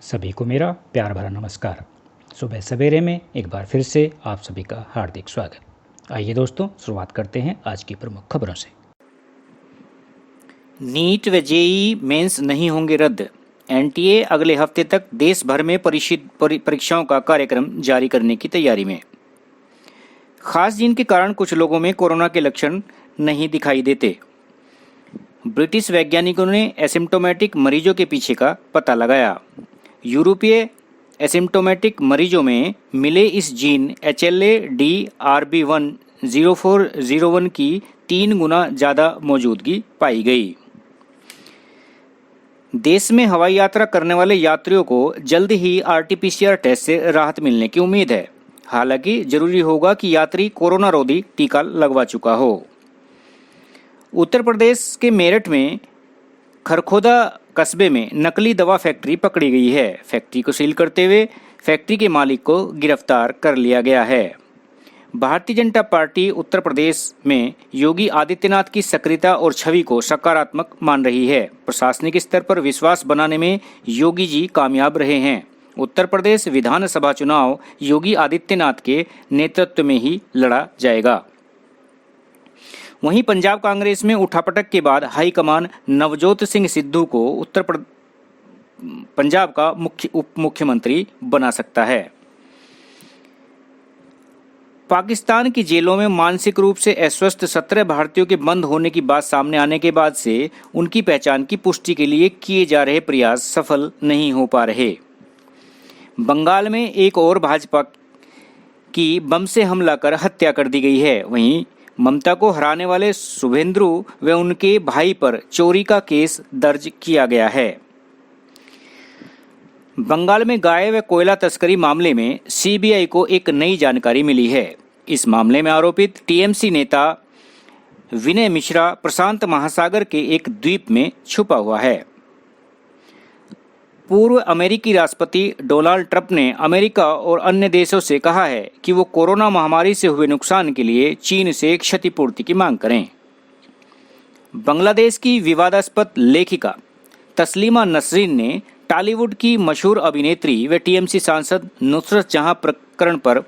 सभी को मेरा प्यार भरा नमस्कार। सुबह सवेरे में एक बार फिर से आप सभी का हार्दिक स्वागत। आइए दोस्तों, शुरुआत करते हैं आज की प्रमुख खबरों से। नीट व जेईई मेंस नहीं होंगे रद्द। एनटीए अगले हफ्ते तक देश भर में परीक्षाओं का कार्यक्रम जारी करने की तैयारी में। खास जीन के कारण कुछ लोगों में कोरोना के लक्षण नहीं दिखाई देते। ब्रिटिश वैज्ञानिकों ने एसिम्प्टोमेटिक मरीजों के पीछे का पता लगाया। यूरोपीय एसिम्प्टोमेटिक मरीजों में मिले इस जीन HLA-DRB10401 की 3 गुना ज़्यादा मौजूदगी पाई गई। देश में हवाई यात्रा करने वाले यात्रियों को जल्द ही RT-PCR टेस्ट से राहत मिलने की उम्मीद है। हालांकि जरूरी होगा कि यात्री कोरोना रोधी टीका लगवा चुका हो। उत्तर प्रदेश के मेरठ में खरखोदा कस्बे में नकली दवा फैक्ट्री पकड़ी गई है। फैक्ट्री को सील करते हुए फैक्ट्री के मालिक को गिरफ्तार कर लिया गया है। भारतीय जनता पार्टी उत्तर प्रदेश में योगी आदित्यनाथ की सक्रियता और छवि को सकारात्मक मान रही है। प्रशासनिक स्तर पर विश्वास बनाने में योगी जी कामयाब रहे हैं। उत्तर प्रदेश विधानसभा चुनाव योगी आदित्यनाथ के नेतृत्व में ही लड़ा जाएगा। वहीं पंजाब कांग्रेस में उठापटक के बाद हाईकमान नवजोत सिंह सिद्धू को पंजाब का उप मुख्यमंत्री बना सकता है। पाकिस्तान की जेलों में मानसिक रूप से अस्वस्थ 17 भारतीयों के बंद होने की बात सामने आने के बाद से उनकी पहचान की पुष्टि के लिए किए जा रहे प्रयास सफल नहीं हो पा रहे। बंगाल में एक और भाजपा की बम से हमला कर हत्या कर दी गई है। वहीं ममता को हराने वाले शुभेंदु व उनके भाई पर चोरी का केस दर्ज किया गया है। बंगाल में गाय व कोयला तस्करी मामले में सीबीआई को एक नई जानकारी मिली है। इस मामले में आरोपित टीएमसी नेता विनय मिश्रा प्रशांत महासागर के एक द्वीप में छुपा हुआ है। पूर्व अमेरिकी राष्ट्रपति डोनाल्ड ट्रंप ने अमेरिका और अन्य देशों से कहा है कि वो कोरोना महामारी से हुए नुकसान के लिए चीन से क्षतिपूर्ति की मांग करें। बांग्लादेश की विवादास्पद लेखिका तस्लीमा नसरीन ने टॉलीवुड की मशहूर अभिनेत्री व टीएमसी सांसद नुसरत जहां प्रकरण पर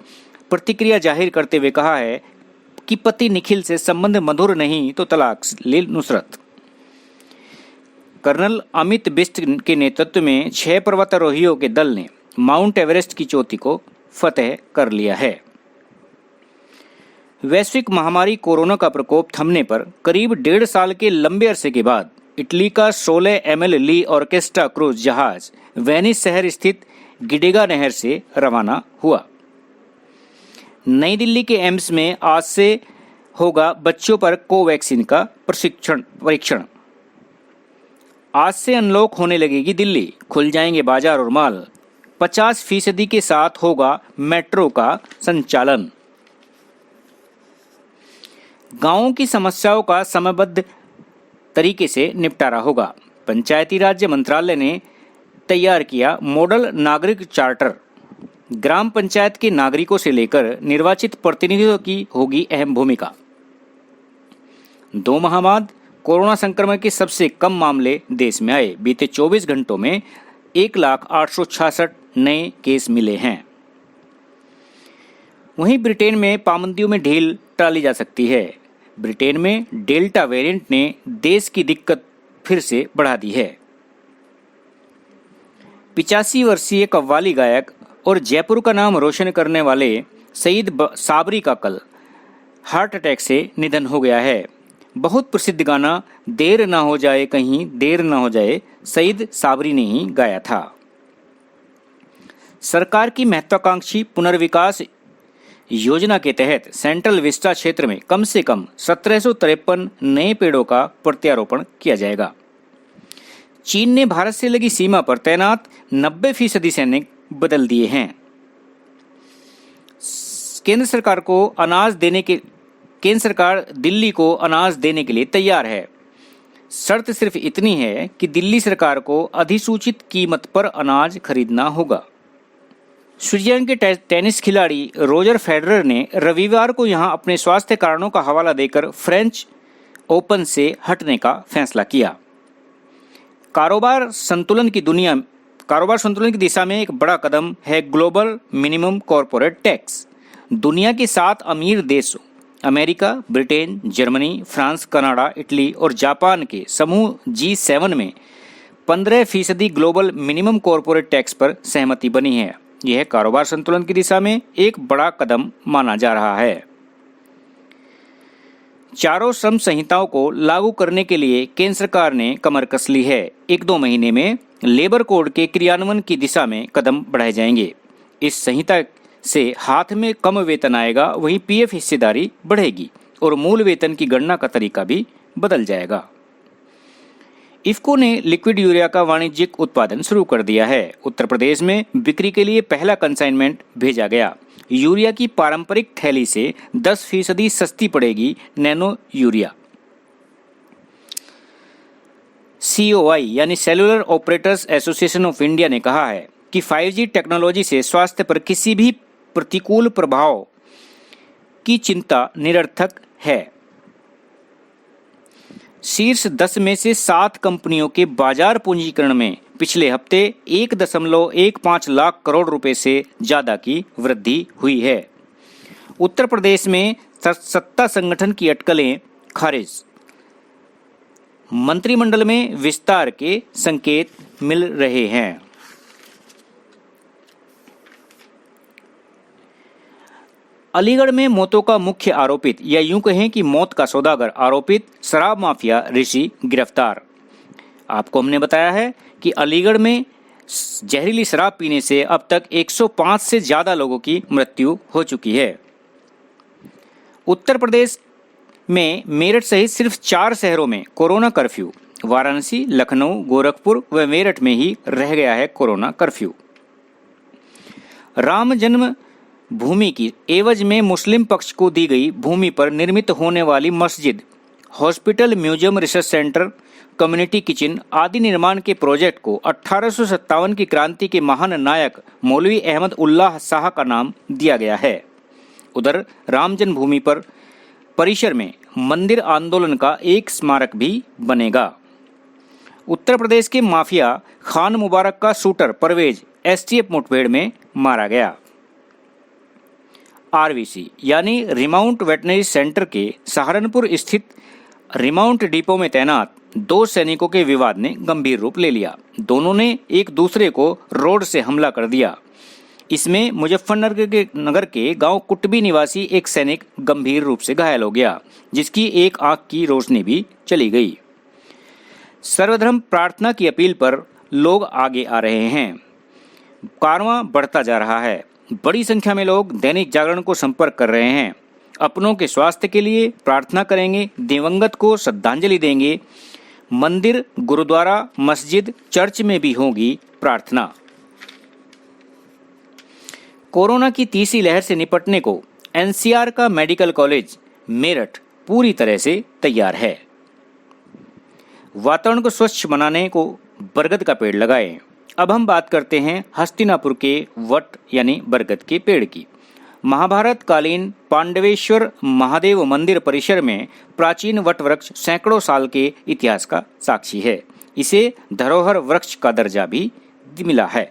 प्रतिक्रिया जाहिर करते हुए कहा है कि पति निखिल से संबंध मधुर नहीं तो तलाक ले नुसरत। कर्नल अमित बिष्ट के नेतृत्व में 6 पर्वतारोहियों के दल ने माउंट एवरेस्ट की चोटी को फतेह कर लिया है। वैश्विक महामारी कोरोना का प्रकोप थमने पर करीब 1.5 साल के लंबे अरसे के बाद इटली का 16 ML ली ऑर्केस्ट्रा क्रूज जहाज वेनिस शहर स्थित गिडेगा नहर से रवाना हुआ। नई दिल्ली के एम्स में आज से होगा बच्चों पर कोवैक्सीन का परीक्षण। आज से अनलॉक होने लगेगी दिल्ली, खुल जाएंगे बाजार और मॉल। 50% के साथ होगा मेट्रो का संचालन। गांवों की समस्याओं का समयबद्ध तरीके से निपटारा होगा। पंचायती राज मंत्रालय ने तैयार किया मॉडल नागरिक चार्टर। ग्राम पंचायत के नागरिकों से लेकर निर्वाचित प्रतिनिधियों की होगी अहम भूमिका। 2 माह बाद कोरोना संक्रमण के सबसे कम मामले देश में आए। बीते 24 घंटों में 1,866 नए केस मिले हैं। वहीं ब्रिटेन में पाबंदियों में ढील टाली जा सकती है। ब्रिटेन में डेल्टा वेरिएंट ने देश की दिक्कत फिर से बढ़ा दी है। 85 वर्षीय कव्वाली गायक और जयपुर का नाम रोशन करने वाले सईद साबरी का कल हार्ट अटैक से निधन हो गया है। बहुत प्रसिद्ध गाना देर ना हो जाए कहीं देर ना हो जाए सईद साबरी ने ही गाया था। सरकार की महत्वाकांक्षी पुनर्विकास योजना के तहत सेंट्रल विस्टा क्षेत्र में कम से कम 1753 नए पेड़ों का प्रत्यारोपण किया जाएगा। चीन ने भारत से लगी सीमा पर तैनात 90% सैनिक बदल दिए हैं। केंद्र सरकार दिल्ली को अनाज देने के लिए तैयार है। शर्त सिर्फ इतनी है कि दिल्ली सरकार को अधिसूचित कीमत पर अनाज खरीदना होगा। स्विट्जरलैंड के टेनिस खिलाड़ी रोजर फेडरर ने रविवार को यहां अपने स्वास्थ्य कारणों का हवाला देकर फ्रेंच ओपन से हटने का फैसला किया। कारोबार संतुलन की दुनिया कारोबार संतुलन की दिशा में एक बड़ा कदम है ग्लोबल मिनिमम कॉर्पोरेट टैक्स। दुनिया के 7 अमीर देशों America, Britain, Germany, France, Canada, Italy और जापान के समूह G7 में 15% ग्लोबल मिनिमम कॉर्पोरेट टैक्स पर सहमति बनी है। यह कारोबार संतुलन की दिशा में एक बड़ा कदम माना जा रहा है। चारों श्रम संहिताओं को लागू करने के लिए केंद्र सरकार ने कमर कस ली है। 1-2 महीने में लेबर कोड के क्रियान्वयन की दिशा में कदम बढ़ाए जाएंगे। इस संहिता से हाथ में कम वेतन आएगा, वहीं पीएफ हिस्सेदारी बढ़ेगी और मूल वेतन की गणना का तरीका भी बदल जाएगा। इफ्को ने लिक्विड यूरिया का वाणिज्यिक उत्पादन शुरू कर दिया है। उत्तर प्रदेश में बिक्री के लिए पहला कंसाइनमेंट भेजा गया। यूरिया की पारंपरिक थैली से 10% सस्ती पड़ेगी नैनो यूरिया। COI यानी cellular operators association of India ने कहा है कि 5G टेक्नोलॉजी से स्वास्थ्य पर किसी भी प्रतिकूल प्रभाव की चिंता निरर्थक है। शीर्ष 10 में से 7 कंपनियों के बाजार पूंजीकरण में पिछले हफ्ते 1.15 लाख करोड़ रुपए से ज्यादा की वृद्धि हुई है। उत्तर प्रदेश में सत्ता संगठन की अटकलें खारिज। मंत्रिमंडल में विस्तार के संकेत मिल रहे हैं। अलीगढ़ में मौतों का मुख्य आरोपित या यूं कहें कि मौत का सौदागर आरोपित शराब माफिया ऋषि गिरफ्तार। आपको हमने बताया है कि अलीगढ़ में जहरीली शराब पीने से अब तक 105 से ज्यादा लोगों की मृत्यु हो चुकी है। उत्तर प्रदेश में मेरठ सहित सिर्फ 4 शहरों में कोरोना कर्फ्यू। वाराणसी, लखनऊ, गोरखपुर व मेरठ में ही रह गया है कोरोना कर्फ्यू। राम जन्म भूमि की एवज में मुस्लिम पक्ष को दी गई भूमि पर निर्मित होने वाली मस्जिद, hospital, museum, research centre, community kitchen आदि निर्माण के प्रोजेक्ट को 1857 की क्रांति के महान नायक मौलवी अहमद उल्लाह शाह का नाम दिया गया है। उधर राम जन्मभूमि पर परिसर में मंदिर आंदोलन का एक स्मारक भी बनेगा। उत्तर प्रदेश के माफिया खान मुबारक का शूटर परवेज STF मुठभेड़ में मारा गया। RVC यानी रिमाउंट वेटनरी सेंटर के सहारनपुर स्थित रिमाउंट डिपो में तैनात 2 सैनिकों के विवाद ने गंभीर रूप ले लिया। दोनों ने एक दूसरे को रोड से हमला कर दिया। इसमें मुजफ्फरनगर के गांव कुटबी निवासी एक सैनिक गंभीर रूप से घायल हो गया, जिसकी एक आंख की रोशनी भी चली गई। सर्वधर्म प्रार्थना की अपील पर लोग आगे आ रहे हैं। कारवां बढ़ता जा रहा है। बड़ी संख्या में लोग दैनिक जागरण को संपर्क कर रहे हैं। अपनों के स्वास्थ्य के लिए प्रार्थना करेंगे, दिवंगत को श्रद्धांजलि देंगे। मंदिर, गुरुद्वारा, मस्जिद, चर्च में भी होगी प्रार्थना। कोरोना की तीसरी लहर से निपटने को NCR का मेडिकल कॉलेज मेरठ पूरी तरह से तैयार है। वातावरण को स्वच्छ बनाने को बरगद का पेड़ लगाएं। अब हम बात करते हैं हस्तिनापुर के वट यानी बरगद के पेड़ की। महाभारत कालीन पांडवेश्वर महादेव मंदिर परिसर में प्राचीन वट वृक्ष सैकड़ों साल के इतिहास का साक्षी है। इसे धरोहर वृक्ष का दर्जा भी मिला है।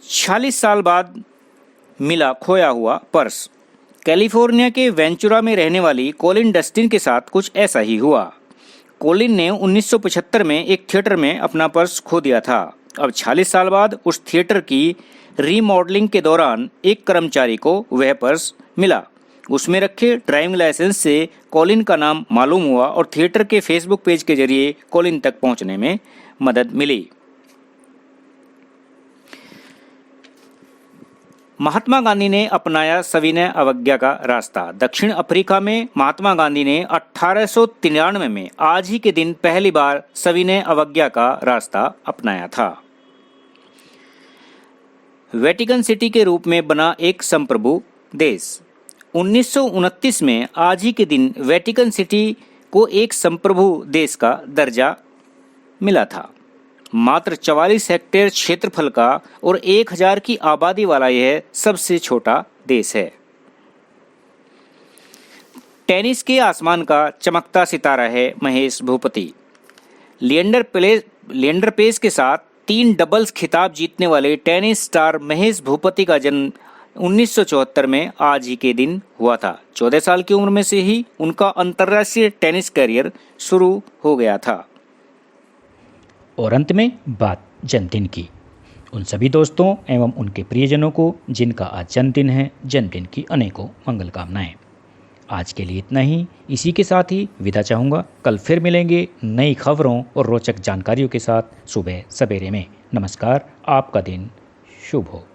46 साल बाद मिला खोया हुआ पर्स। कैलिफोर्निया के वेंचुरा में रहने वाली कोलिन डस्टिन के साथ कुछ ऐसा ही हुआ। कोलिन ने 1975 में एक थिएटर में अपना पर्स खो दिया था। अब 46 साल बाद उस थिएटर की रीमॉडलिंग के दौरान एक कर्मचारी को वह पर्स मिला। उसमें रखे ड्राइविंग लाइसेंस से कोलिन का नाम मालूम हुआ और थिएटर के फेसबुक पेज के जरिए कोलिन तक पहुंचने में मदद मिली। महात्मा गांधी ने अपनाया सविनय अवज्ञा का रास्ता। दक्षिण अफ्रीका में महात्मा गांधी ने 1893 में आज ही के दिन पहली बार सविनय अवज्ञा का रास्ता अपनाया था। वेटिकन सिटी के रूप में बना एक संप्रभु देश। 1929 में आज ही के दिन वेटिकन सिटी को एक संप्रभु देश का दर्जा मिला था। मात्र 44 हेक्टेयर क्षेत्रफल का और 1000 की आबादी वाला यह सबसे छोटा देश है। टेनिस के आसमान का चमकता सितारा है महेश भूपति। लिएंडर लिएंडर पेस के साथ 3 डबल्स खिताब जीतने वाले टेनिस स्टार महेश भूपति का जन्म 1974 में आज ही के दिन हुआ था। 14 साल की उम्र में से ही उनका अंतर्राष्ट्रीय टेनिस करियर शुरू हो गया था। और अंत में बात जन्मदिन की। उन सभी दोस्तों एवं उनके प्रियजनों को जिनका आज जन्मदिन है, जन्मदिन की अनेकों मंगल कामनाएं। आज के लिए इतना ही। इसी के साथ ही विदा चाहूँगा। कल फिर मिलेंगे नई खबरों और रोचक जानकारियों के साथ सुबह सवेरे में। नमस्कार, आपका दिन शुभ हो।